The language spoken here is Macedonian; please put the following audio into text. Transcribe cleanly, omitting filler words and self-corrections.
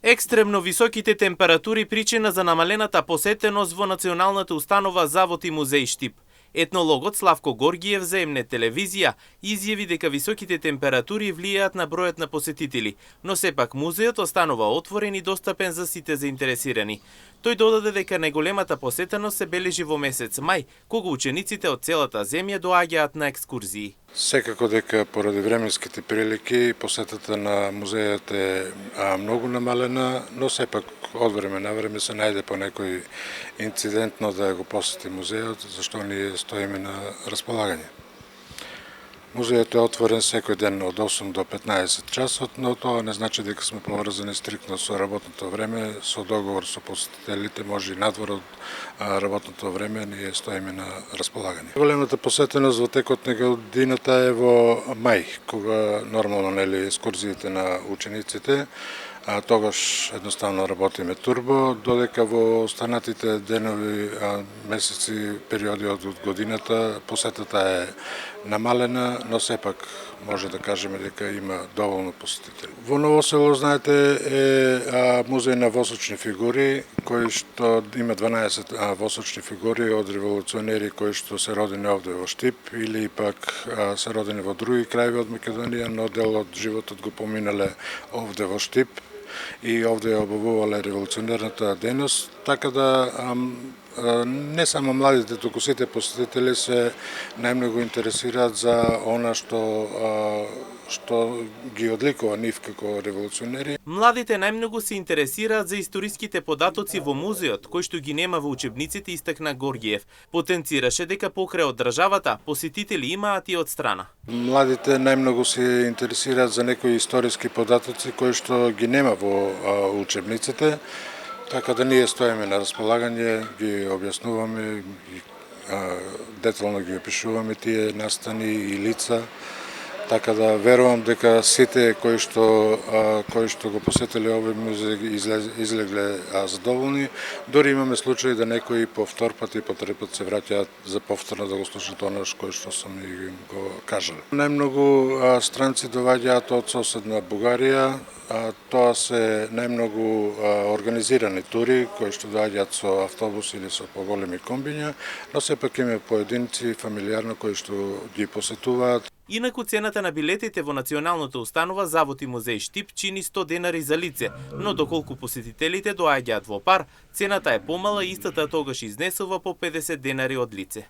Екстремно високите температури причина за намалената посетеност во Националната установа Завод и музеј Штип. Етнологот Славко Горгиев за МН телевизија изјави дека високите температури влијаат на бројот на посетители, но сепак музеот останува отворен и достапен за сите заинтересирани. Тој додаде дека најголемата посетеност се бележи во месец мај, кога учениците од целата земја доаѓаат на екскурзии. Секако дека поради временските прилики посетата на музејот е многу намалена, но сепак од време на време се најде по некој инцидентно да го посети музејот, зашто ние стоиме на располагање. Музејот е отворен секој ден од 8 до 15 часот, но тоа не значи дека сме поврзани стриктно со работното време, со договор со посетителите, може и надвор од работното време, ние стоиме на располагање. Големата посетеност во текот на годината е во мај, кога нормално екскурзиите на учениците, тогаш едноставно работиме турбо, додека во останатите денови, месеци, периоди од годината посетата е намалена, но сепак може да кажеме дека има доволно посетители. Во Ново село, знаете, е музеј на восочни фигури, кој што има 12 восочни фигури од револуционери кои што се родени овде во Штип или пак се родени во други крајеви од Македонија, но дел од животот го поминале овде во Штип и овде ја обавувале револуционерната дејност, така да не само младите, туку сите посетители се најмногу интересираат за она што ги одликува нив како револуционери. Младите најмногу се интересираат за историските податоци во музеот, кој што ги нема во учебниците, истакна Горгиев. Потенцираше дека покрај од државата, посетители имаат и од страна. Младите најмногу се интересираат за некои историски податоци кои што ги нема во учебниците, така да ние стоиме на располагање, ги објаснуваме, детално ги опишуваме тие настани и лица, така да верувам дека сите кои што го посетиле овој музеј излегле задоволни. Дори имаме случаи да некои по втор пат и по трети пат се враќаат за повторно да го слушнат она кој што сум им го кажал. Најмногу странци доаѓаат од соседна Бугарија, тоа се најмногу организирани тури кои што доаѓаат со автобус или со поголеми комбиња, но сепак има поединци фамилиарно кои што ги посетуваат. Инаку цената на билетите во Националната установа Завод и музеј Штип чини 100 денари за лице, но доколку посетителите доаѓаат во пар, цената е помала и истата тогаш изнесува по 50 денари од лице.